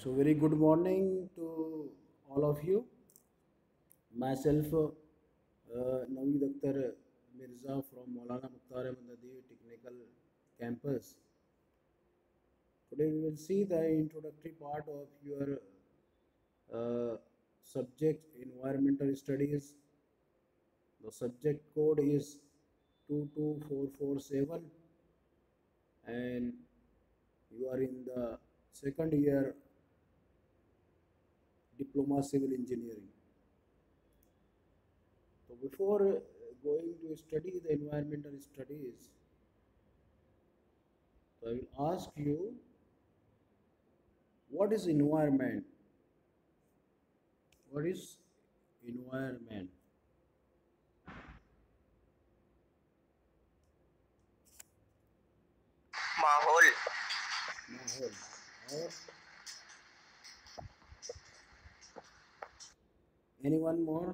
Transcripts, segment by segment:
So very good morning to all of you. Myself, Naveed Akhtar Mirza from Maulana Mukhtar Ahmad Nadeer Technical Campus. Today we will see the introductory part of your subject environmental studies. The subject code is 22447 and you are in the second year Diploma Civil Engineering. So before going to study the environmental studies, so I will ask you, what is environment? What is environment? माहौल माहौल और anyone more?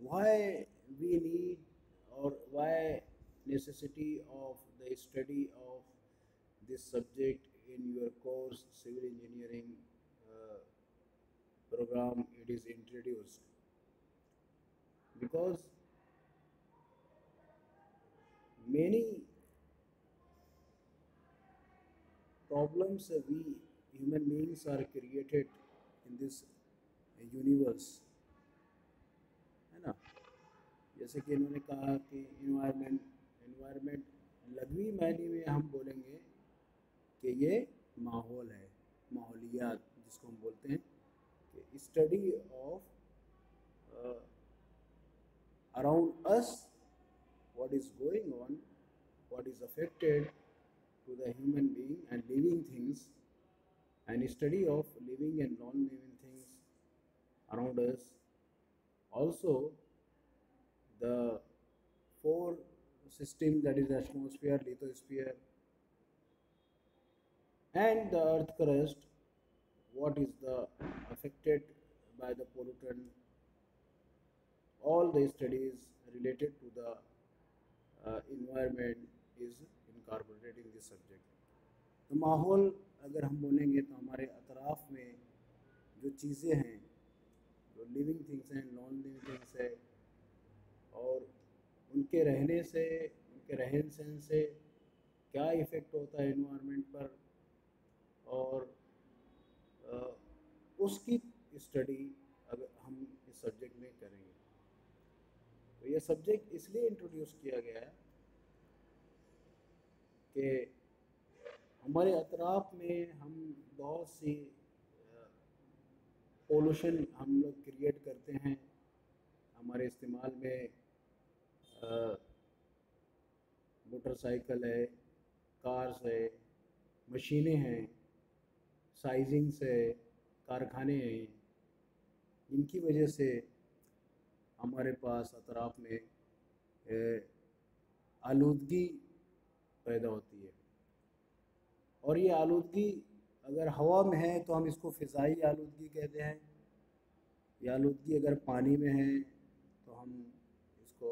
Why we need or why necessity of the study of this subject in your course civil engineering program it is introduced? Because many problems we human beings are created in this universe, है ना? जैसे कि इन्होंने कहा कि environment environment लघवी मायने में हम बोलेंगे कि ये माहौल है, माहौलियात जिसको हम बोलते हैं कि study of around us, what is going on, what is affected to the human being and living things, and study of living and non-living things around us. Also, the four system, that is atmosphere, lithosphere, and the earth crust, what is the affected by the pollutant. All the studies related to the environment is incorporated in this subject. तो माहौल अगर हम बोलेंगे तो हमारे अतराफ़ में जो चीज़ें हैं, जो लिविंग थिंग्स हैं, नॉन लिविंग थिंग्स है, और उनके रहने से, उनके रहन सहन से क्या इफ़ेक्ट होता है एनवायरनमेंट पर, और उसकी स्टडी अगर हम इस सब्जेक्ट में करेंगे। तो ये सब्जेक्ट इसलिए इंट्रोड्यूस किया गया है कि हमारे अतराफ़ में हम बहुत सी पोल्यूशन हम लोग क्रिएट करते हैं हमारे इस्तेमाल में। मोटरसाइकिल है, कार्स है, मशीनें हैं, साइजिंग्स है, कारखाने हैं, इनकी वजह से हमारे पास अतराफ़ में आलूदगी पैदा होती है। और ये आलूदगी अगर हवा में है तो हम इसको फ़िज़ाई आलूदगी कहते हैं, ये आलूदगी अगर पानी में है तो हम इसको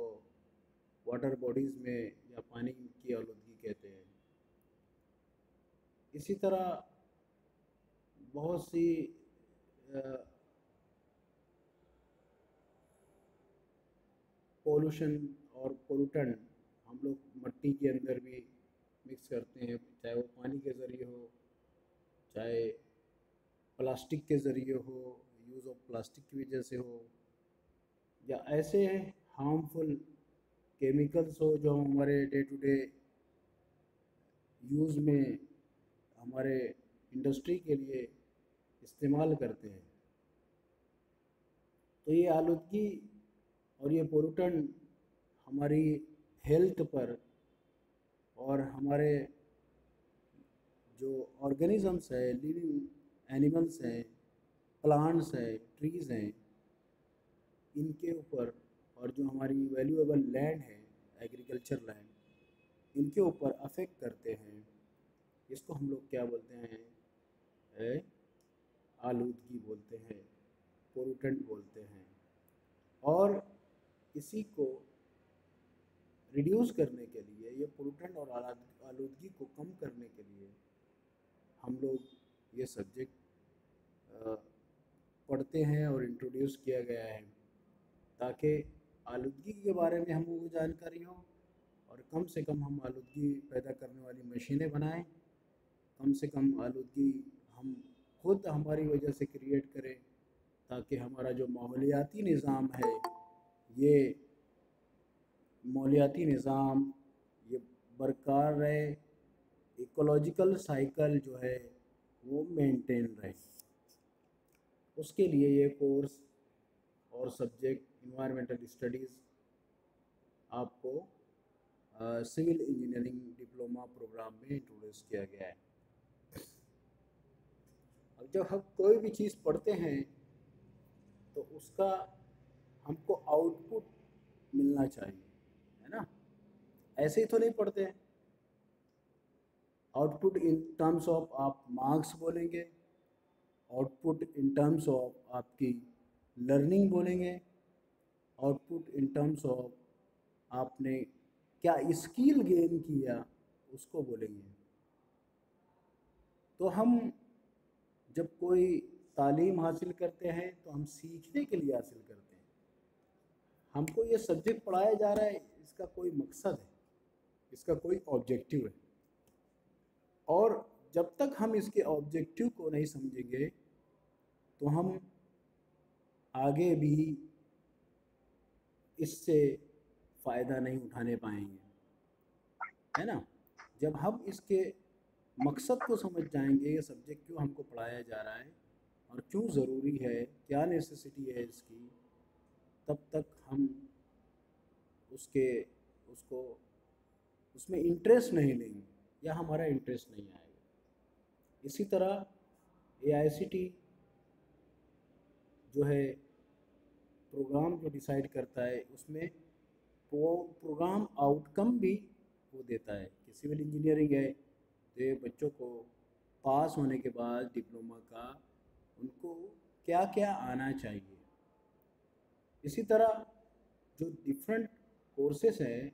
वाटर बॉडीज़ में या पानी की आलूदगी कहते हैं। इसी तरह बहुत सी पोल्यूशन और पोल्यूटेंट हम लोग मिट्टी के अंदर भी मिक्स करते हैं, चाहे वो पानी के ज़रिए हो, चाहे प्लास्टिक के ज़रिए हो, यूज़ ऑफ प्लास्टिक की वजह से हो, या ऐसे हार्मफुल केमिकल्स हो जो हमारे डे टू डे यूज़ में हमारे इंडस्ट्री के लिए इस्तेमाल करते हैं। तो ये आलूदगी और ये पोल्यूटेंट हमारी हेल्थ पर और हमारे जो ऑर्गेनिजम्स है, लिविंग एनिमल्स हैं, प्लांट्स हैं, ट्रीज़ हैं, इनके ऊपर, और जो हमारी वैल्यूएबल लैंड है, एग्रीकल्चर लैंड, इनके ऊपर अफेक्ट करते हैं। इसको हम लोग क्या बोलते हैं? आलूदगी बोलते हैं, पोल्यूटेंट बोलते हैं। और इसी को रिड्यूस करने के लिए, ये पोल्यूटेंट और आलूदगी को कम करने के लिए हम लोग ये सब्जेक्ट पढ़ते हैं और इंट्रोड्यूस किया गया है, ताकि आलूदगी के बारे में हमको जानकारी हो और कम से कम हम आलूदगी पैदा करने वाली मशीनें बनाएं, कम से कम आलूदगी हम खुद हमारी वजह से क्रिएट करें, ताकि हमारा जो माहौलियाती निज़ाम है, ये माहौलियाती निज़ाम ये बरकरार रहे, इकोलॉजिकल साइकिल जो है वो मेंटेन रहे। उसके लिए ये कोर्स और सब्जेक्ट इन्वायरमेंटल स्टडीज़ आपको सिविल इंजीनियरिंग डिप्लोमा प्रोग्राम में इंट्रोड्यूस किया गया है। अब जब हम कोई भी चीज़ पढ़ते हैं तो उसका हमको आउटपुट मिलना चाहिए, है ना? ऐसे ही तो नहीं पढ़ते हैं। आउटपुट इन टर्म्स ऑफ आप मार्क्स बोलेंगे, आउटपुट इन टर्म्स ऑफ आपकी लर्निंग बोलेंगे, आउटपुट इन टर्म्स ऑफ आपने क्या स्किल गेन किया उसको बोलेंगे। तो हम जब कोई तालीम हासिल करते हैं तो हम सीखने के लिए हासिल करते हैं। हमको ये सब्जेक्ट पढ़ाया जा रहा है, इसका कोई मकसद है, इसका कोई ऑब्जेक्टिव है, और जब तक हम इसके ऑब्जेक्टिव को नहीं समझेंगे तो हम आगे भी इससे फ़ायदा नहीं उठाने पाएंगे, है ना? जब हम इसके मकसद को समझ जाएंगे, ये सब्जेक्ट क्यों हमको पढ़ाया जा रहा है और क्यों ज़रूरी है, क्या नेसेसिटी है इसकी, तब तक हम उसको उसमें इंटरेस्ट नहीं लेंगे या हमारा इंटरेस्ट नहीं आएगा। इसी तरह AICTE जो है प्रोग्राम जो डिसाइड करता है, उसमें प्रोग्राम आउटकम भी वो देता है कि सिविल इंजीनियरिंग है तो ये बच्चों को पास होने के बाद डिप्लोमा का उनको क्या क्या आना चाहिए। इसी तरह जो डिफरेंट कोर्सेस हैं,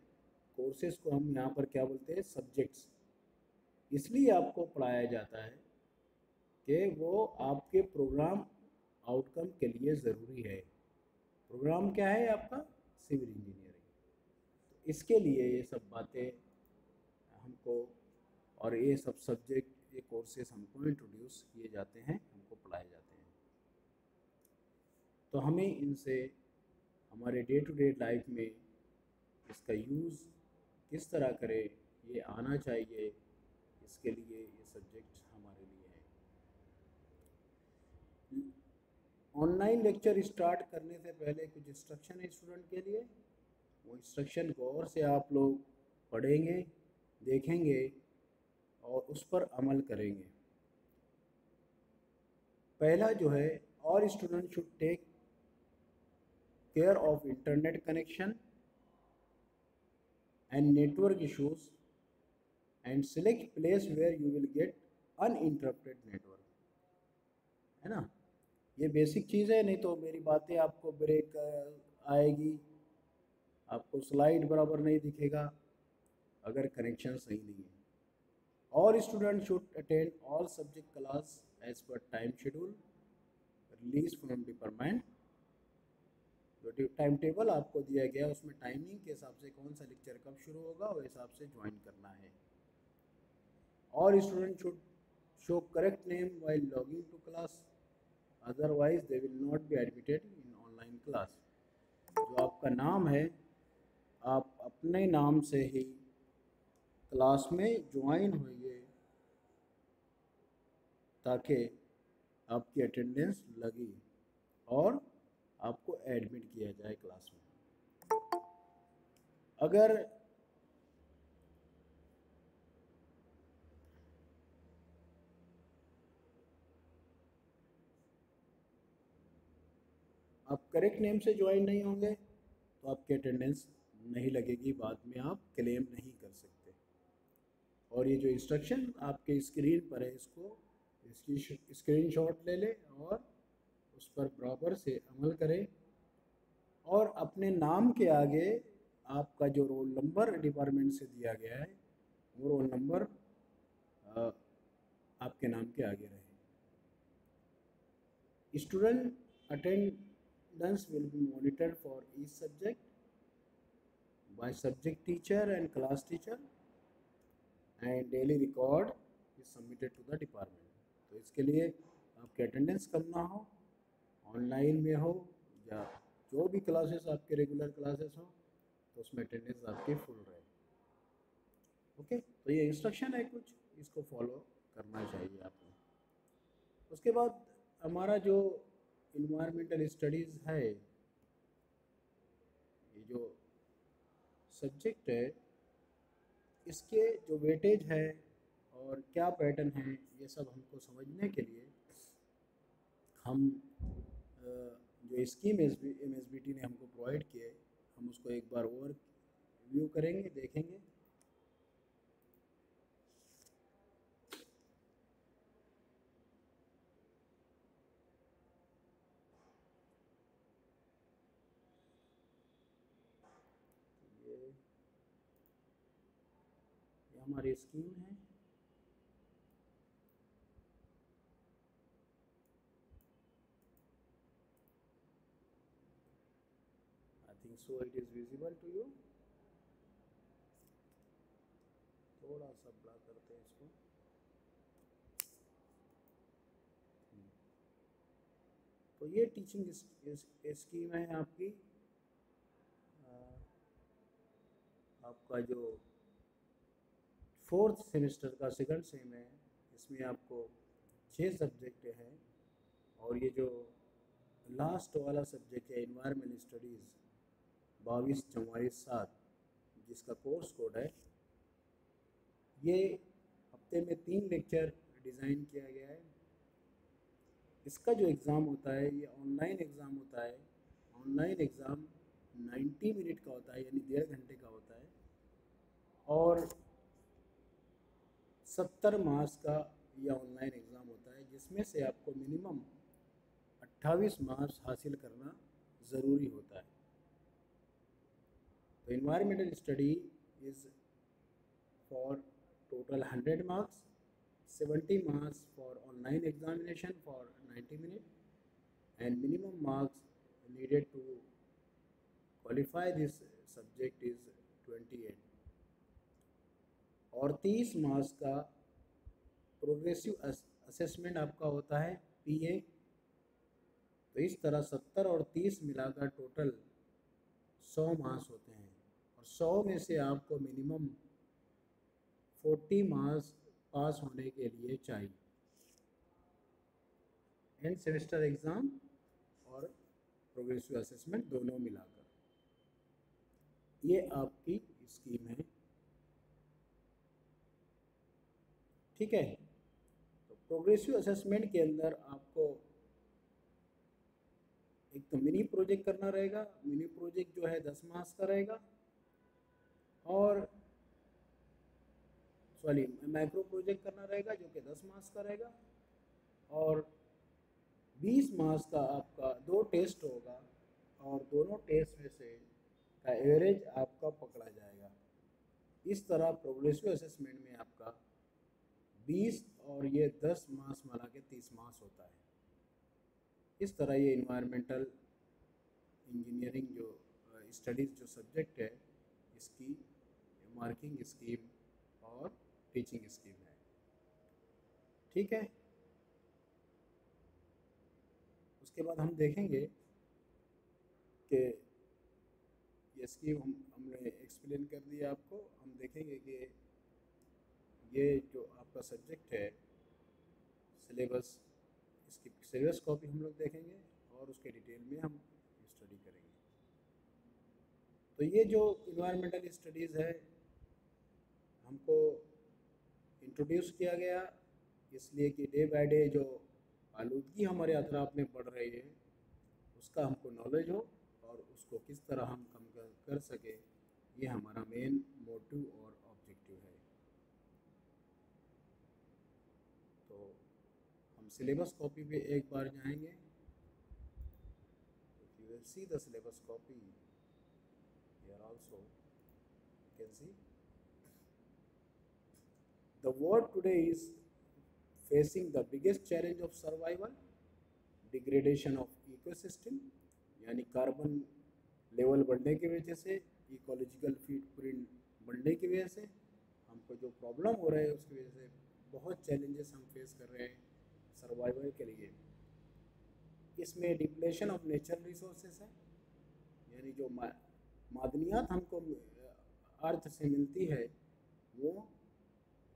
कोर्सेस को हम यहाँ पर क्या बोलते हैं, सब्जेक्ट्स, इसलिए आपको पढ़ाया जाता है कि वो आपके प्रोग्राम आउटकम के लिए ज़रूरी है। प्रोग्राम क्या है आपका, सिविल इंजीनियरिंग। तो इसके लिए ये सब बातें हमको और ये सब सब्जेक्ट, ये कोर्सेस हमको इंट्रोड्यूस किए जाते हैं, हमको पढ़ाए जाते हैं। तो हमें इनसे हमारे डे टू डे लाइफ में इसका यूज़ किस तरह करें ये आना चाहिए, इसके लिए ये सब्जेक्ट हमारे लिए है। ऑनलाइन लेक्चर स्टार्ट करने से पहले कुछ इंस्ट्रक्शन है स्टूडेंट के लिए, वो इंस्ट्रक्शन गौर से आप लोग पढ़ेंगे, देखेंगे और उस पर अमल करेंगे। पहला जो है, all student should take care of internet connection and network issues and select place where you will get uninterrupted network, है ना? ये बेसिक चीज़ है, नहीं तो मेरी बातें आपको ब्रेक आएगी, आपको स्लाइड बराबर नहीं दिखेगा अगर कनेक्शन सही नहीं है। All student should attend all subject class as per time schedule release from department. जो टाइम टेबल आपको दिया गया उसमें टाइमिंग के हिसाब से कौन सा लेक्चर कब शुरू होगा वो हिसाब से ज्वाइन करना है। All student should show correct name while logging to class, otherwise they will not be admitted in online class. जो आपका नाम है आप अपने नाम से ही क्लास में ज्वाइन होइए ताकि आपकी अटेंडेंस लगी और आपको एडमिट किया जाए क्लास में। अगर आप करेक्ट नेम से ज्वाइन नहीं होंगे तो आपकी अटेंडेंस नहीं लगेगी, बाद में आप क्लेम नहीं कर सकते। और ये जो इंस्ट्रक्शन आपके स्क्रीन पर है, इसकी स्क्रीनशॉट ले लें और उस पर बराबर से अमल करें और अपने नाम के आगे आपका जो रोल नंबर डिपार्टमेंट से दिया गया है वो रोल नंबर आपके नाम के आगे रहे। Student attendance will be monitored for each subject by subject teacher and class teacher, and daily record is submitted to the department. तो इसके लिए आपके अटेंडेंस करना हो, ऑनलाइन में हो या जो भी क्लासेस आपके रेगुलर क्लासेस हो, तो उसमें अटेंडेंस आपकी फुल रहे। ओके, तो ये इंस्ट्रक्शन है कुछ, इसको फॉलो करना चाहिए आपको। उसके बाद हमारा जो इन्वायरमेंटल स्टडीज़ है, ये जो सब्जेक्ट है, इसके जो वेटेज है और क्या पैटर्न है, ये सब हमको समझने के लिए हम जो स्कीम MSBT ने हमको प्रोवाइड किए, हम उसको एक बार ओवर व्यू करेंगे, देखेंगे। ये हमारी स्कीम है। I think so it is visible to you. थोड़ा सा ब्लर करते हैं इसको। तो ये टीचिंग स्कीम है आपकी। आपका जो 4th सेमेस्टर का सेकंड सेम है, इसमें आपको 6 सब्जेक्ट हैं, और ये जो लास्ट वाला सब्जेक्ट है इन्वायरमेंटल स्टडीज़ 22-44-7, जिसका कोर्स कोड है, ये हफ्ते में 3 लेक्चर डिज़ाइन किया गया है। इसका जो एग्ज़ाम होता है, ये ऑनलाइन एग्ज़ाम होता है। ऑनलाइन एग्ज़ाम 90 मिनट का होता है, यानी 1.5 घंटे का होता है, और 70 मार्क्स का ये ऑनलाइन एग्ज़ाम होता है, जिसमें से आपको मिनिमम 28 मार्क्स हासिल करना ज़रूरी होता है। तो environmental study is for total 100 marks, 70 marks for online examination for 90 minutes, and minimum marks needed to qualify this subject is 28, और 30 मार्क्स का प्रोग्रेसिव असेसमेंट आपका होता है PA। तो इस तरह 70 और 30 मिलाकर टोटल 100 मार्क्स होते हैं, और 100 में से आपको मिनिमम 40 मार्क्स पास होने के लिए चाहिए। एंड सेमेस्टर एग्ज़ाम और प्रोग्रेसिव असेसमेंट दोनों मिलाकर ये आपकी स्कीम है। ठीक है, तो प्रोग्रेसिव असेसमेंट के अंदर आपको एक तो मिनी प्रोजेक्ट करना रहेगा। मिनी प्रोजेक्ट जो है 10 मार्क्स का रहेगा, और सॉरी मैक्रो प्रोजेक्ट करना रहेगा जो कि 10 मार्क्स का रहेगा, और 20 मार्क्स का आपका 2 टेस्ट होगा, और दोनों टेस्ट में से का एवरेज आपका पकड़ा जाएगा। इस तरह प्रोग्रेसिव असेसमेंट में आपका 20 और ये 10 मार्क्स मिला के 30 मार्क्स होता है। इस तरह ये इन्वायरमेंटल इंजीनियरिंग जो स्टडीज़ जो सब्जेक्ट है, इसकी मार्किंग स्कीम और टीचिंग स्कीम है। ठीक है, उसके बाद हम देखेंगे कि ये स्कीम हमने एक्सप्लेन कर दिया आपको। हम देखेंगे कि ये जो आपका सब्जेक्ट है सिलेबस, इसकी सिलेबस कॉपी हम लोग देखेंगे, और उसके डिटेल में हम स्टडी करेंगे। तो ये जो इन्वायरमेंटल स्टडीज़ है हमको इंट्रोड्यूस किया गया, इसलिए कि डे बाय डे जो आलूदगी हमारे अतराफ में बढ़ रही है उसका हमको नॉलेज हो, और उसको किस तरह हम कम कर सके, ये हमारा मेन मोटिव और ऑब्जेक्टिव है। तो हम सिलेबस कॉपी पे एक बार जाएंगे। You will see the syllabus copy. here also you can see the world today is facing the biggest challenge of survival, degradation of ecosystem, यानी कार्बन लेवल बढ़ने की वजह से, इकोलॉजिकल फुटप्रिंट बढ़ने की वजह से हमको जो प्रॉब्लम हो रहा है उसकी वजह से बहुत चैलेंजेस हम फेस कर रहे हैं सर्वाइवल के लिए। इसमें डिप्लेशन ऑफ नेचुरल रिसोर्सेस है, यानी जो मादनियात हमको अर्थ से मिलती है वो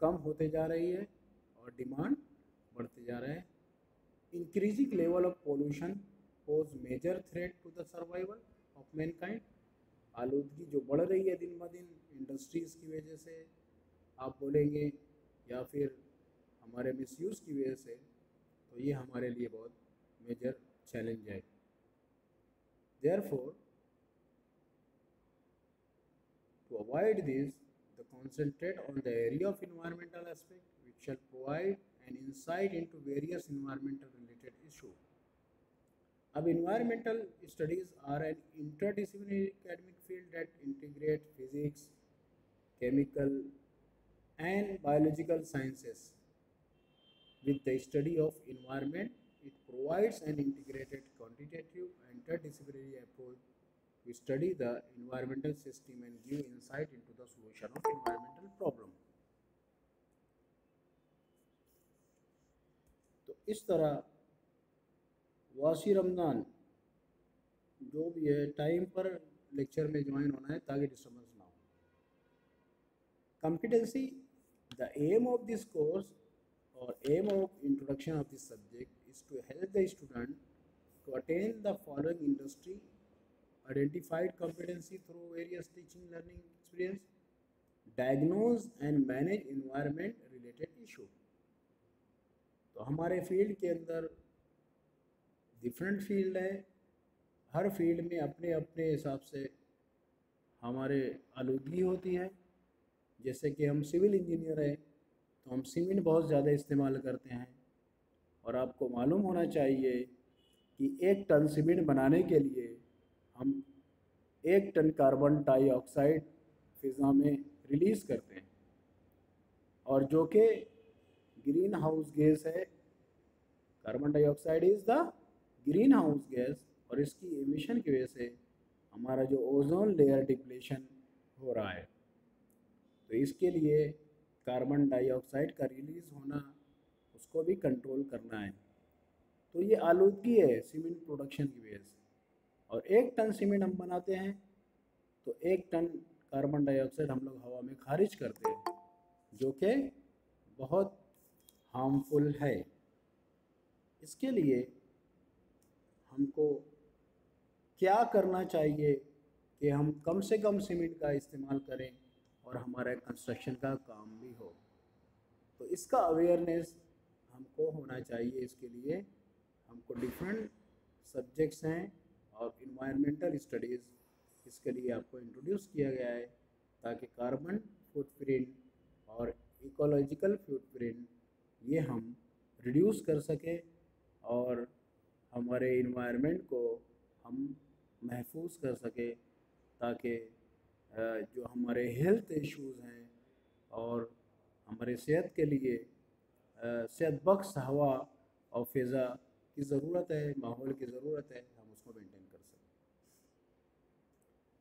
कम होते जा रही है और डिमांड बढ़ते जा रहा है। Increasing level of pollution pose major threat to the survival of mankind. आलूदगी जो बढ़ रही है दिन ब दिन इंडस्ट्रीज़ की वजह से आप बोलेंगे या फिर हमारे मिसयूज़ की वजह से, तो ये हमारे लिए बहुत मेजर चैलेंज है। Therefore, to avoid this, the concentrate on the area of environmental aspect, which shall provide an insight into various environmental related issues. अब environmental studies are an interdisciplinary academic field that integrates physics, chemical, and biological sciences. With the study of environment, it provides an integrated, quantitative, interdisciplinary approach to study the environmental system and give insight into the solution of environmental problem. तो इस तरह वासी रमज़ान जो भी है time पर lecture में join होना है ताकि डिस्टर्बेंस ना हो। Competency, the aim of this course or aim of introduction of this subject is to help the student to attain the following industry identified competency through various teaching learning experience, diagnose and manage environment related issue। तो हमारे field के अंदर different field है, हर field में अपने अपने हिसाब से हमारे आलूदगी होती है। जैसे कि हम सिविल इंजीनियर हैं तो हम सीमेंट बहुत ज़्यादा इस्तेमाल करते हैं, और आपको मालूम होना चाहिए कि 1 टन सीमेंट बनाने के लिए हम 1 टन कार्बन डाइऑक्साइड फिज़ा में रिलीज़ करते हैं, और जो कि ग्रीन हाउस गैस है। Carbon dioxide is the green house gas, और इसकी एमिशन की वजह से हमारा जो ओजोन लेयर डिप्लेशन हो रहा है, तो इसके लिए कार्बन डाइऑक्साइड का रिलीज़ होना उसको भी कंट्रोल करना है। तो ये आलूदगी है सीमेंट प्रोडक्शन की वजह से। और 1 टन सीमेंट हम बनाते हैं तो 1 टन कार्बन डाइऑक्साइड हम लोग हवा में खारिज करते हैं, जो कि बहुत हार्मफुल है। इसके लिए हमको क्या करना चाहिए कि हम कम से कम सीमेंट का इस्तेमाल करें और हमारा कंस्ट्रक्शन का काम भी हो। तो इसका अवेयरनेस हमको होना चाहिए। इसके लिए हमको डिफरेंट सब्जेक्ट्स हैं और इन्वायरमेंटल स्टडीज़ इसके लिए आपको इंट्रोड्यूस किया गया है, ताकि कार्बन फुटप्रिंट और इकोलॉजिकल फुटप्रिंट ये हम रिड्यूस कर सकें और हमारे इन्वायरमेंट को हम महफूज कर सकें, ताकि जो हमारे हेल्थ इश्यूज़ हैं और हमारे सेहत के लिए सेहत बख्श हवा और फ़िज़ा की ज़रूरत है, माहौल की ज़रूरत है, हम उसको मेंटेन कर सकें।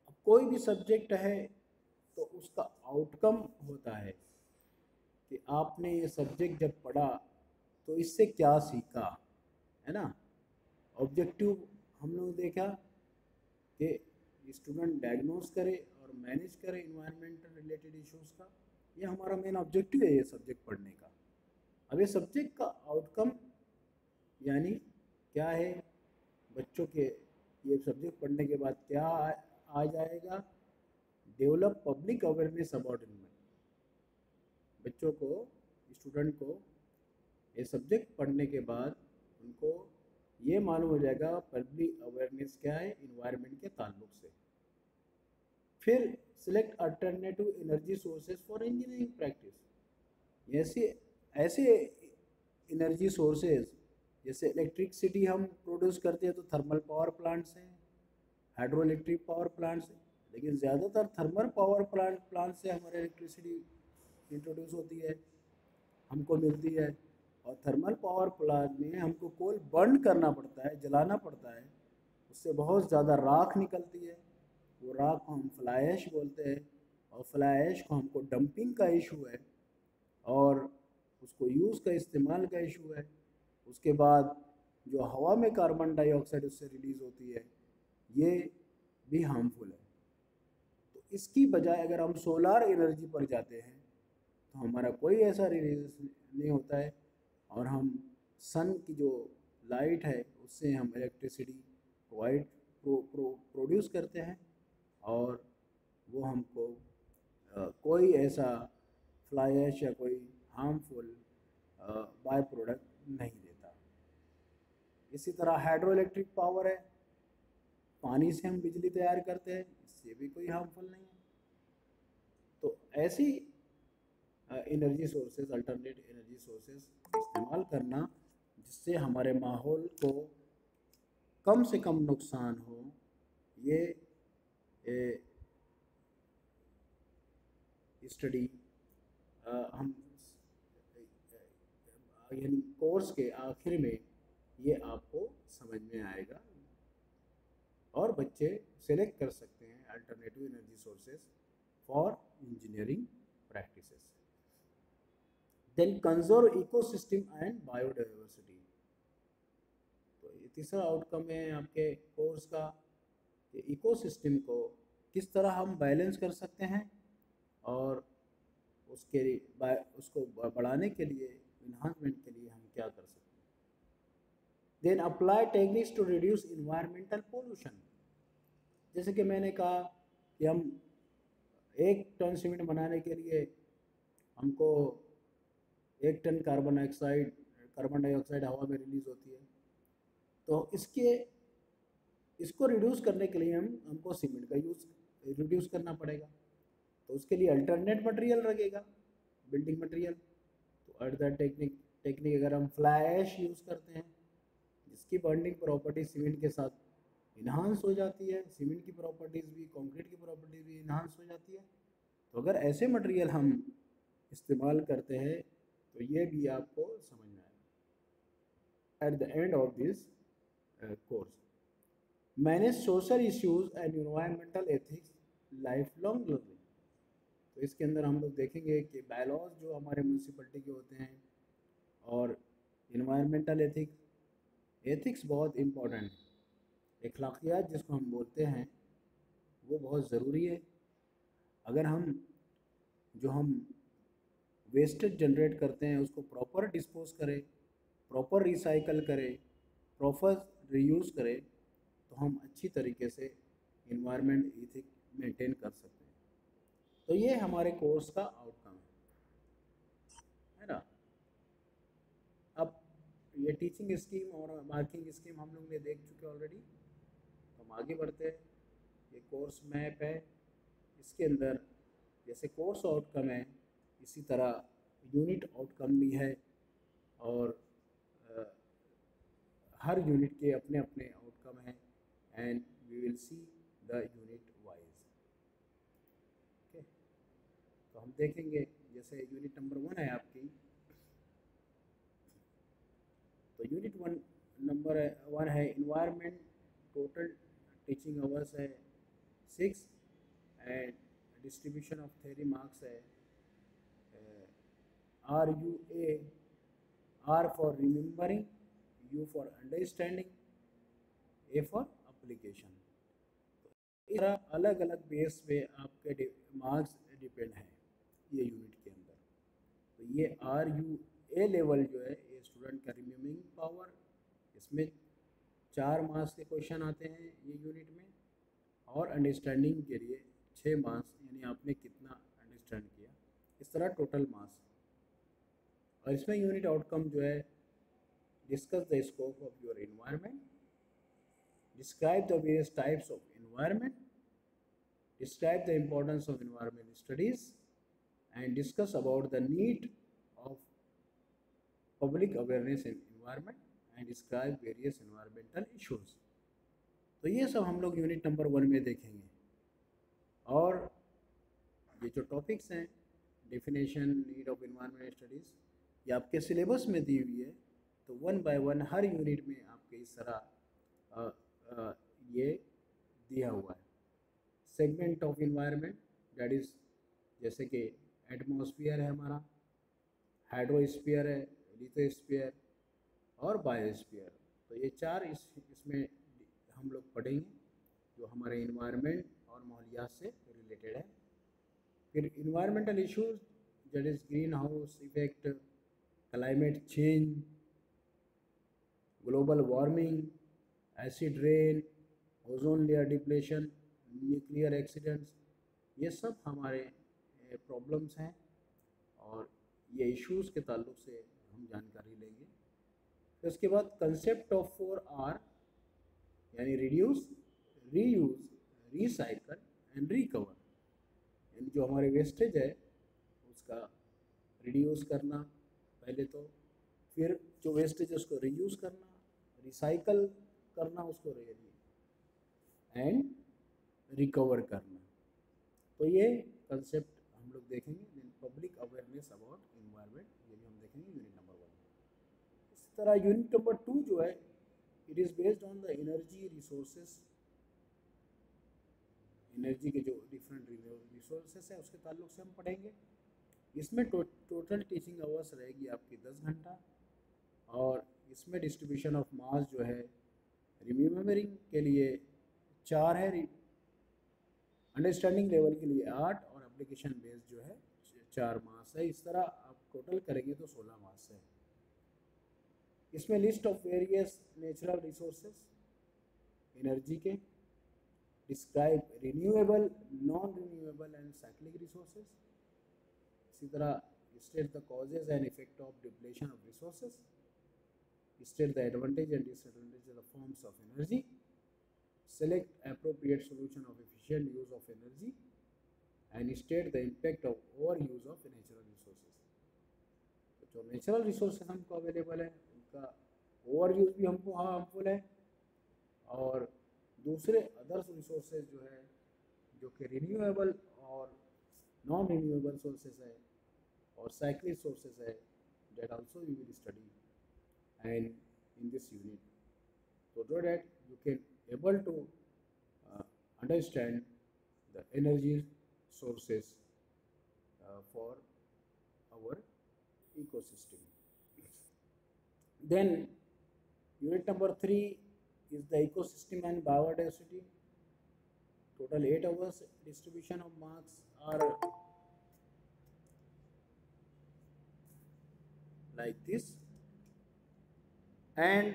अब कोई भी सब्जेक्ट है तो उसका आउटकम होता है कि आपने ये सब्जेक्ट जब पढ़ा तो इससे क्या सीखा, है ना। ऑब्जेक्टिव हम लोग देखा कि स्टूडेंट डायग्नोस करे और मैनेज करे इन्वायरमेंटल रिलेटेड इश्यूज़ का, ये हमारा मेन ऑब्जेक्टिव है ये सब्जेक्ट पढ़ने का। अब ये सब्जेक्ट का आउटकम यानी क्या है, बच्चों के ये सब्जेक्ट पढ़ने के बाद क्या आ जाएगा, develop public awareness about environment. बच्चों को, स्टूडेंट को ये सब्जेक्ट पढ़ने के बाद उनको ये मालूम हो जाएगा पब्लिक अवेयरनेस क्या है इन्वायरमेंट के ताल्लुक से। फिर select alternative energy sources for engineering practice. ऐसे एनर्जी सोर्सेज जैसे इलेक्ट्रिसिटी हम प्रोड्यूस करते हैं तो थर्मल पावर प्लांट्स हैं, हाइड्रो इलेक्ट्रिक पावर प्लांट्स हैं, लेकिन ज़्यादातर थर्मल पावर प्लांट से हमारे इलेक्ट्रिसिटी इंट्रोड्यूस होती है, हमको मिलती है। और थर्मल पावर प्लांट में हमको कोल बर्न करना पड़ता है, जलाना पड़ता है, उससे बहुत ज़्यादा राख निकलती है। वो राख को हम फ्लाई ऐश बोलते हैं, और फ्लाई ऐश को हमको डंपिंग का इशू है, और उसको यूज़ का इस्तेमाल का इशू है। उसके बाद जो हवा में कार्बन डाइऑक्साइड उससे रिलीज़ होती है, ये भी हार्मफुल है। तो इसकी बजाय अगर हम सोलार एनर्जी पर जाते हैं तो हमारा कोई ऐसा रिलीज नहीं होता है, और हम सन की जो लाइट है उससे हम इलेक्ट्रिसिटी प्रोड्यूस करते हैं, और वो हमको कोई ऐसा फ्लाई ऐश या कोई हार्मफुल बाय प्रोडक्ट नहीं देता। इसी तरह हाइड्रो इलेक्ट्रिक पावर है, पानी से हम बिजली तैयार करते हैं, इससे भी कोई हार्मफुल नहीं है। तो ऐसी energy sources, alternate energy sources इस्तेमाल करना जिससे हमारे माहौल को कम से कम नुकसान हो, ये स्टडी हम यानी कोर्स के आखिर में ये आपको समझ में आएगा, और बच्चे सेलेक्ट कर सकते हैं alternative energy sources for engineering practices. Then conserve ecosystem and biodiversity. तो ये तीसरा आउटकम है आपके कोर्स का कि इकोसिस्टम को किस तरह हम बैलेंस कर सकते हैं, और उसको बढ़ाने के लिए, इन्हांसमेंट के लिए हम क्या कर सकते हैं। Then apply techniques to reduce environmental pollution. जैसे कि मैंने कहा कि हम 1 टन सीमेंट बनाने के लिए हमको 1 टन कार्बन डाइऑक्साइड हवा में रिलीज़ होती है। तो इसको रिड्यूस करने के लिए हमको सीमेंट का यूज़ रिड्यूस करना पड़ेगा। तो उसके लिए अल्टरनेट मटेरियल लगेगा, बिल्डिंग मटेरियल। तो अर्थ टेक्निक अगर हम फ्लाई ऐश यूज़ करते हैं, जिसकी बॉन्डिंग प्रॉपर्टी सीमेंट के साथ इन्हांस हो जाती है, सीमेंट की प्रॉपर्टीज़ भी, कंक्रीट की प्रॉपर्टीज़ भी इन्हांस हो जाती है। तो अगर ऐसे मटेरियल हम इस्तेमाल करते हैं तो ये भी आपको समझ में आएगा। At the end of this course, manage social issues and environmental ethics life long learning. तो इसके अंदर हम लोग देखेंगे कि बायलॉज जो हमारे म्यूनसिपलिटी के होते हैं, और इन्वायरमेंटल एथिक्स बहुत इम्पोर्टेंट है। अखलाकियात जिसको हम बोलते हैं वो बहुत ज़रूरी है। अगर हम वेस्टेज जनरेट करते हैं उसको प्रॉपर डिस्पोज करें, प्रॉपर रिसाइकल करें, प्रॉपर रीयूज़ करें, तो हम अच्छी तरीके से इन्वायरमेंट एथिक मेंटेन कर सकते हैं। तो ये हमारे कोर्स का आउटकम है ना। अब ये टीचिंग स्कीम और मार्किंग स्कीम हम लोग ने देख चुके ऑलरेडी। तो हम आगे बढ़ते हैं। ये कोर्स मैप है, इसके अंदर जैसे कोर्स आउटकम है, इसी तरह यूनिट आउटकम भी है, और हर यूनिट के अपने अपने आउटकम हैं, and we will see the unit wise. Okay, तो हम देखेंगे जैसे यूनिट नंबर 1 है आपकी। तो यूनिट नंबर 1 है इन्वायरमेंट। टोटल टीचिंग आवर्स है 6, and distribution of theory marks है RUA, R for remembering, U for understanding, A for application. इस तरह अलग अलग बेस पे आपके मार्क्स डिपेंड हैं ये यूनिट के अंदर। तो ये RUA लेवल जो है, ये स्टूडेंट का रिमेंबरिंग पावर, इसमें 4 मार्क्स के क्वेश्चन आते हैं ये यूनिट में, और अंडरस्टैंडिंग के लिए 6 मार्क्स, यानी आपने कितना अंडरस्टैंड किया, इस तरह टोटल मार्क्स। और इसमें यूनिट आउटकम जो है, discuss the scope of your environment, describe the various types of environment, describe the importance of environment studies, and discuss about the need of public awareness in environment, and describe various environmental issues. तो ये सब हम लोग unit number 1 में देखेंगे। और ये जो टॉपिक्स हैं, definition, need of environment studies, ये आपके सिलेबस में दी हुई है। तो one by one her unit में आपके इस तरह ये दिया हुआ है। Segment of environment, that is जैसे कि एटमॉस्फेयर है हमारा, हाइड्रोस्फीयर है, लिथोस्फीयर और बायोस्फीयर। तो ये चार इसमें हम लोग पढ़ेंगे जो हमारे इन्वायरमेंट और माहौलियात से रिलेटेड है। फिर environmental issues, that is green house effect, climate change, global warming, acid rain, ozone layer depletion, nuclear accidents, ये सब हमारे प्रॉब्लम्स हैं और ये इश्यूज़ के ताल्लुक से हम जानकारी लेंगे। फिर उसके बाद कंसेप्ट ऑफ 4R, यानी reduce, reuse, recycle and recover, यानी जो हमारे वेस्टेज है उसका रिड्यूस करना पहले तो, फिर जो वेस्टेज है उसको रीयूज़ करना, रिसाइकल करना उसको एंड रिकवर करना। तो ये कंसेप्ट हम लोग देखेंगे। Then public awareness about environment, ये भी हम देखेंगे यूनिट नंबर 1। इसी तरह यूनिट नंबर 2 जो है, it is based on the energy resources, energy के जो डिफरेंट रिसोर्सेस है उसके ताल्लुक से हम पढ़ेंगे। इसमें टोटल टीचिंग आवर्स रहेगी आपकी 10 घंटा, और इसमें डिस्ट्रीब्यूशन ऑफ मास जो है, रिमेम्बरिंग के लिए 4 है, अंडरस्टैंडिंग लेवल के लिए 8 और एप्लीकेशन बेस्ड जो है 4 मास है। इस तरह आप टोटल करेंगे तो 16 मास है। इसमें list of various natural resources energy के, describe renewable, non renewable and cyclic resources. इसी तरह state the causes and effect of depletion of resources, state the advantage and disadvantage of the forms of energy, select appropriate solution of efficient use of energy, and state the impact of overuse of natural resources। तो जो natural resources हमको available है उनका over use भी हमको harmful है, और दूसरे अदर्स रिसोर्सेज जो है जो कि रिन्यूएबल और नॉन रिन्यूएबल सोर्सेज है और साइक्लिक सोर्सेज है, that also we will study and in this unit, so that you can able to understand the energy sources for our ecosystem. Then unit number 3 is the ecosystem and biodiversity. Total 8 hours. Distribution of marks are like this, and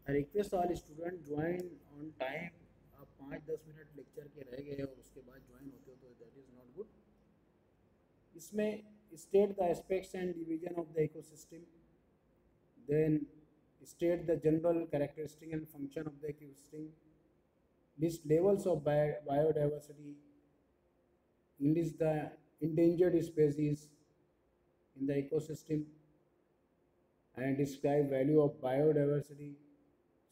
I request all students join on time। आप 5-10 minute lecture के रह गए और उसके बाद join होते हो तो दैट इज़ नॉट गुड। इसमें state the aspects and division of the ecosystem, then state the general characteristic and function of the ecosystem, list levels of biodiversity, list the endangered species in the ecosystem, and describe value of biodiversity,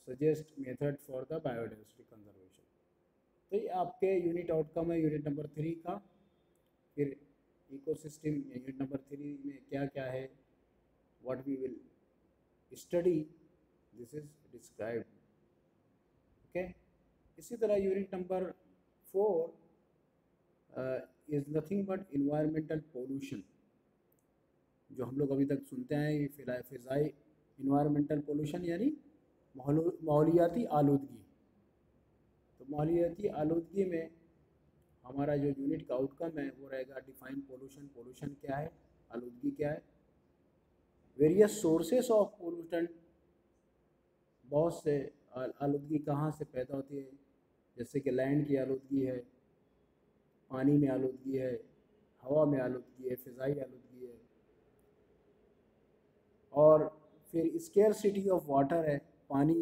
suggest method for the biodiversity conservation। तो ये आपके unit outcome है unit number 3 का। फिर ecosystem unit number 3 में क्या क्या है, what we will study, this is described. Okay, इसी तरह unit number 4 is nothing but environmental pollution. जो हम लोग अभी तक सुनते हैं फ़िज़ाई इन्वायरमेंटल पोल्यूशन यानी माहौलियाती आलूदगी। तो माहौलियाती आलूदगी में हमारा जो यूनिट का आउटकम है वो रहेगा डिफाइन पोल्यूशन। पोल्यूशन क्या है, आलूदगी क्या है, वेरियस सोर्सेस ऑफ पोल्यूटेंट, बहुत से आलूदगी कहाँ से पैदा होती है, जैसे कि लैंड की आलूदगी है, पानी में आलूदगी है, हवा में आलूदगी है, फ़िज़ाई आलूदगी है, और फिर स्केर्सिटी ऑफ वाटर है, पानी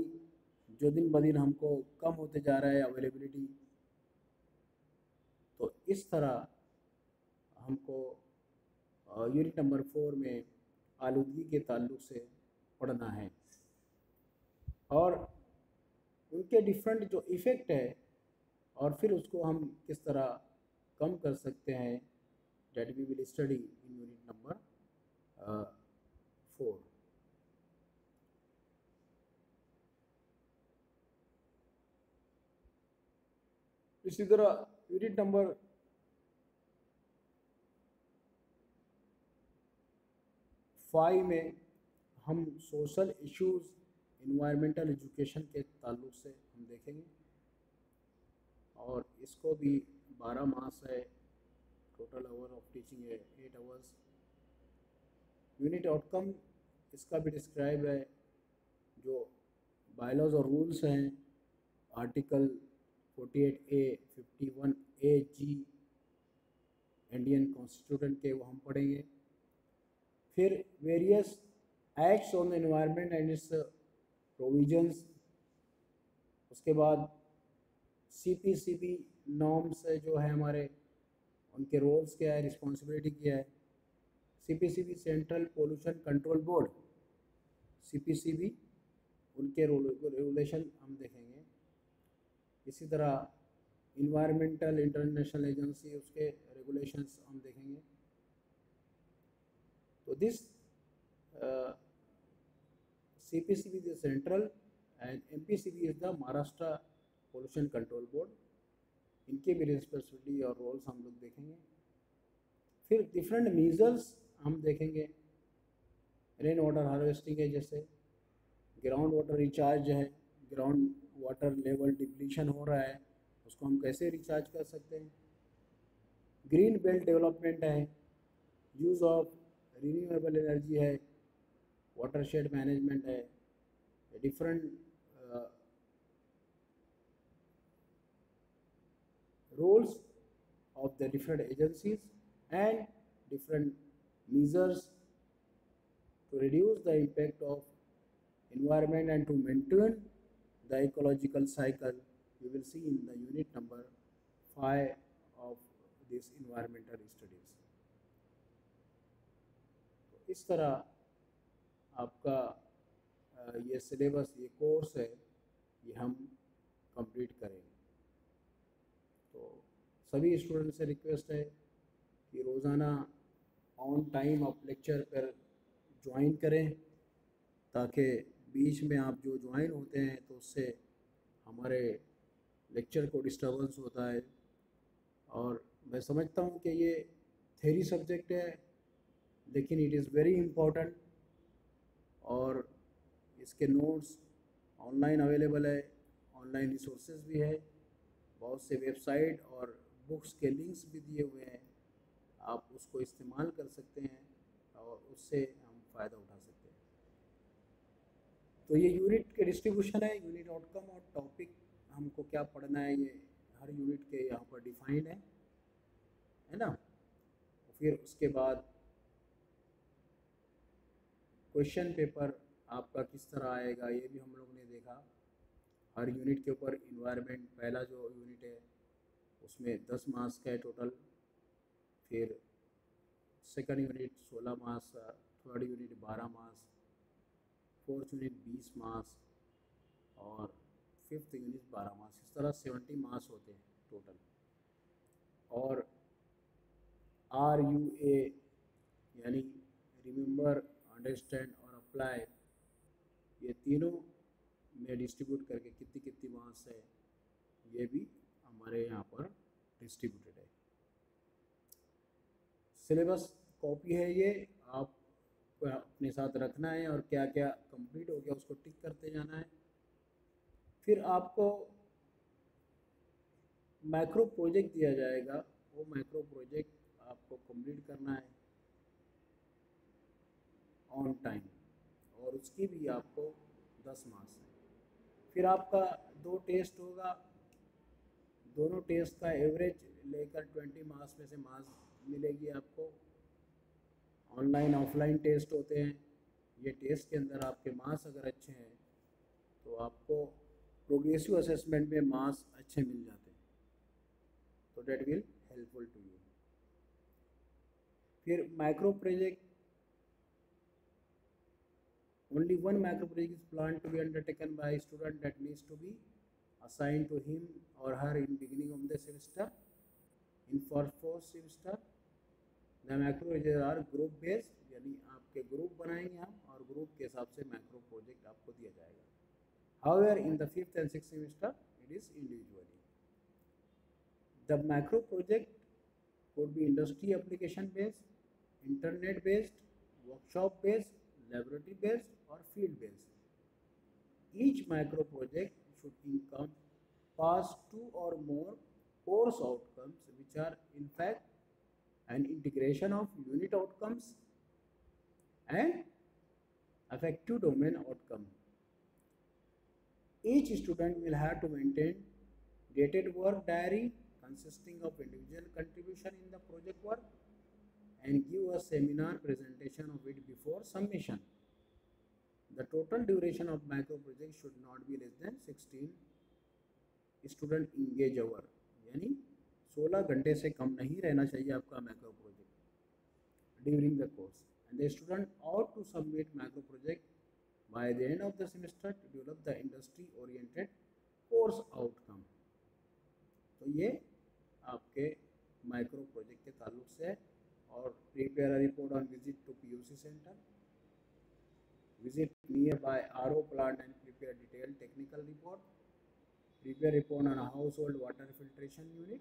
जो दिन ब दिन हमको कम होते जा रहा है अवेलेबिलिटी। तो इस तरह हमको यूनिट नंबर 4 में आलूदगी के ताल्लुक से पढ़ना है। और उनके डिफरेंट जो इफ़ेक्ट है और फिर उसको हम किस तरह कम कर सकते हैं, that we will study in unit number 4। इसी तरह यूनिट नंबर 5 में हम सोशल इश्यूज इन्वायरमेंटल एजुकेशन के ताल्लुक से हम देखेंगे, और इसको भी 12 मास है, टोटल आवर ऑफ टीचिंग है 8 आवर्स। यूनिट आउटकम इसका भी डिस्क्राइब है, जो बायलॉज और रूल्स हैं, आर्टिकल 48A 51A जी इंडियन कॉन्स्टिट्यूशन के, वो हम पढ़ेंगे। फिर various acts on the environment and it's provisions, उसके बाद CPCB नॉर्म्स जो है हमारे, उनके रोल्स क्या है, रिस्पॉन्सिबिलिटी क्या है। CPCB central pollution control board, CPCB उनके रेगुलेशन हम देखेंगे। इसी तरह इन्वायरमेंटल इंटरनेशनल एजेंसी, उसके रेगुलेशंस हम देखेंगे। तो this CPCB is the central and MPCB is the Maharashtra pollution control board, इनके भी रिस्पॉन्सिबिलिटी और रोल्स हम लोग देखेंगे। फिर डिफरेंट मीजर्स हम देखेंगे, रेन वाटर हार्वेस्टिंग है, जैसे ग्राउंड वाटर रिचार्ज है, ग्राउंड वाटर लेवल डिप्लीशन हो रहा है, उसको हम कैसे रिचार्ज कर सकते हैं। ग्रीन बेल्ट डेवलपमेंट है, यूज़ ऑफ रिन्यूएबल एनर्जी है, वाटरशेड मैनेजमेंट है, different roles of the different agencies and different measures to reduce the impact of environment and to maintain the ecological cycle. We will see in the unit number 5 of this environmental studies. तो इस तरह आपका ये syllabus, ये course है, ये हम complete करेंगे। तो सभी स्टूडेंट से रिक्वेस्ट है कि रोज़ाना ऑन टाइम आप लेक्चर पर ज्वाइन करें, ताकि बीच में आप जो ज्वाइन होते हैं तो उससे हमारे लेक्चर को डिस्टर्बेंस होता है। और मैं समझता हूँ कि ये थ्योरी सब्जेक्ट है, लेकिन इट इज़ वेरी इम्पोर्टेंट, और इसके नोट्स ऑनलाइन अवेलेबल है, ऑनलाइन रिसोर्सेज भी है, बहुत से वेबसाइट और बुक्स के लिंक्स भी दिए हुए हैं, आप उसको इस्तेमाल कर सकते हैं और उससे हम फ़ायदा उठा सकते हैं। तो ये यूनिट के डिस्ट्रीब्यूशन है, यूनिट आउटकम और टॉपिक हमको क्या पढ़ना है, ये हर यूनिट के यहाँ पर डिफाइंड है ना। तो फिर उसके बाद क्वेश्चन पेपर आपका किस तरह आएगा, ये भी हम लोग ने देखा। हर यूनिट के ऊपर इन्वायरमेंट, पहला जो यूनिट है उसमें 10 मार्क्स का है टोटल, फिर second unit 16 marks, third unit 12 marks, fourth unit 20 marks और फिफ्थ यूनिट 12 मार्क्स, इस तरह 70 मार्क्स होते हैं टोटल। और RUA यानी रिमेंबर, अंडरस्टैंड और अप्लाई, ये तीनों में डिस्ट्रीब्यूट करके कितनी कितनी मार्क्स है, ये भी हमारे यहाँ पर डिस्ट्रीब्यूटेड है। सिलेबस कॉपी है ये, आप अपने साथ रखना है, और क्या क्या कंप्लीट हो गया उसको टिक करते जाना है। फिर आपको मैक्रो प्रोजेक्ट दिया जाएगा, वो मैक्रो प्रोजेक्ट आपको कंप्लीट करना है ऑन टाइम, और उसकी भी आपको 10 मार्क्स है। फिर आपका 2 टेस्ट होगा, दोनों टेस्ट का एवरेज लेकर 20 मार्क्स में से मार्क्स मिलेगी आपको। ऑनलाइन ऑफलाइन टेस्ट होते हैं, ये टेस्ट के अंदर आपके मार्क्स अगर अच्छे हैं तो आपको प्रोग्रेसिव असेसमेंट में मार्क्स अच्छे मिल जाते हैं, तो that will helpful to you. फिर micro project, only one macro project is planned to be undertaken by a student, that needs to be assigned to him or her in beginning of the semester. In fourth semester, the macro project are group based, यानी आपके group बनाएंगे हम और group के हिसाब से macro project आपको दिया जाएगा. However, in the fifth and sixth semester, it is individually. The macro project could be industry application based, internet based, workshop based, laboratory based, or field based. Each macro project should encompass two or more course outcomes, which are in fact an integration of unit outcomes and affective domain outcome. Each student will have to maintain dated work diary consisting of individual contribution in the project work and give a seminar presentation of it before submission. The total duration of macro project should not be less than 16 student engage hour, यानी 16 घंटे से कम नहीं रहना चाहिए आपका macro project during the course. And the student ought to submit macro project by the end of the semester to develop the industry oriented course outcome. तो ये आपके माइक्रो प्रोजेक्ट के ताल्लुक से है. और prepare a report on visit to PUC centre, visit nearby RO plant and prepare detailed technical report, prepare report on a household water filtration unit,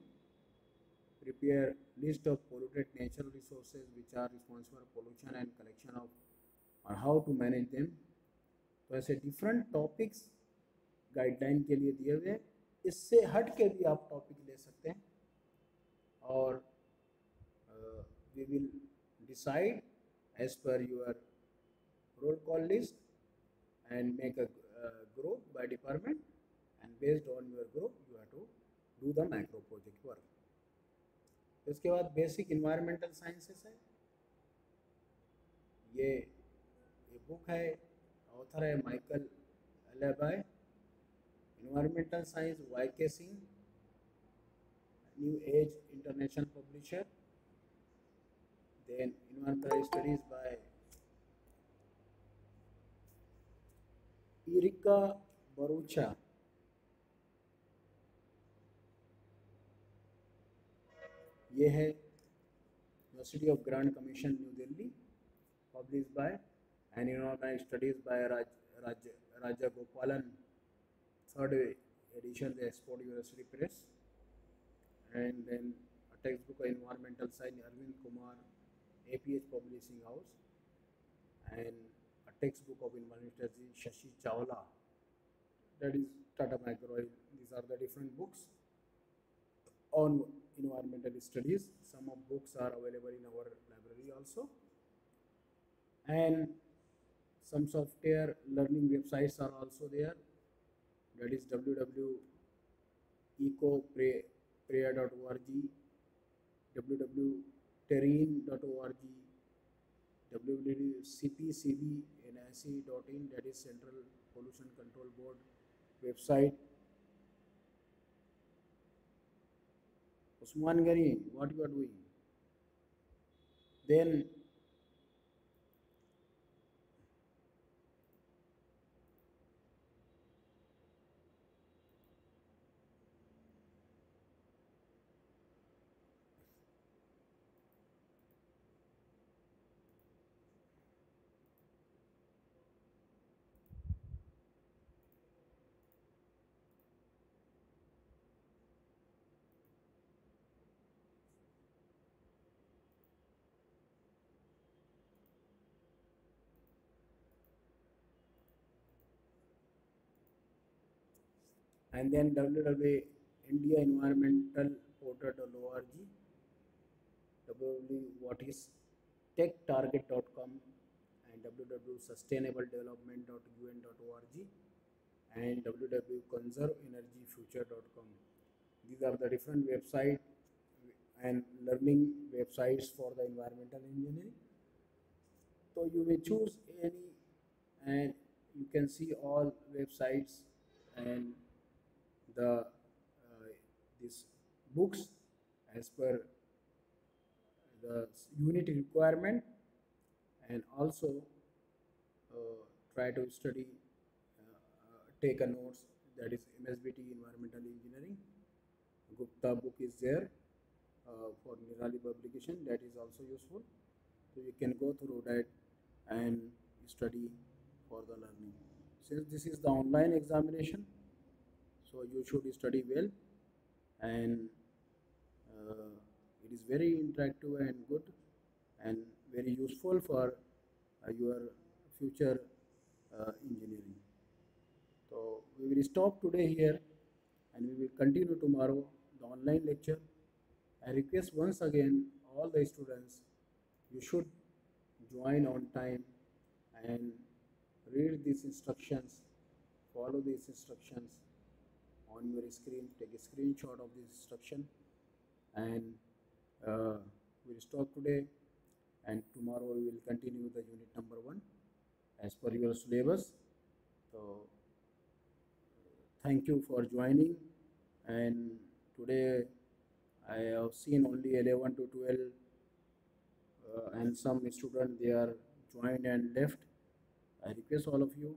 prepare list of polluted natural resources which are responsible for pollution and collection of और how to manage them. तो ऐसे different topics guideline के लिए दिए हुए. इससे हट के भी आप टॉपिक ले सकते हैं और we will decide as per your roll call list and make a group by department, and based on your group you have to do the macro project work. इसके बाद बेसिक इन्वायरमेंटल साइंसेस है. ये book है, author है Michael Allaby. Environmental science YK Singh, new age international publisher. Then environmental studies by Erach Bharucha. ये है university of grant commission new Delhi, publish by and environmental studies by Rajagopalan, third edition the Oxford university press. And then a textbook of environmental science Arvind Kumar, APH Publishing House, and a textbook of environmental science Shashi Chawla, that is Tata Micro. These are the different books on environmental studies. Some of books are available in our library also, and some software learning websites are also there. That is www.ecoprayer.org, www.terrain.org, www.cpcbnse.in, that is Central Pollution Control Board website. Usman Gani, what you are doing? Then www.indiaenvironmentalportal.org, www.whatisTechTarget.com, and www.sustainabledevelopment.un.org, and www.conserveenergyfuture.com. These are the different websites and learning websites for the environmental engineering. So you may choose any, and you can see all websites and the these books as per the unit requirement, and also try to study, take a notes. that is MSBT Environmental Engineering. Gupta book is there for Nirali publication, that is also useful. So you can go through that and study for the learning. Since this is the online examination, so you should study well, and uh, it is very interactive and good and very useful for your future engineering. So we will stop today here and we will continue tomorrow the online lecture. I request once again all the students, you should join on time and read these instructions, follow these instructions on your screen, take a screenshot of this instruction, and we'll stop today, and tomorrow we will continue the unit number 1 as per your syllabus. So thank you for joining, and today I have seen only 11 to 12 and some students they are joined and left. I request all of you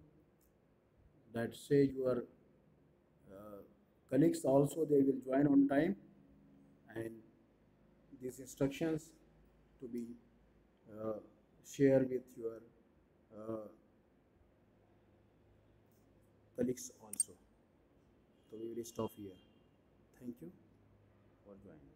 that say your colleagues also they will join on time, and these instructions to be uh, shared with your uh, colleagues also. So we will stop here. Thank you for joining.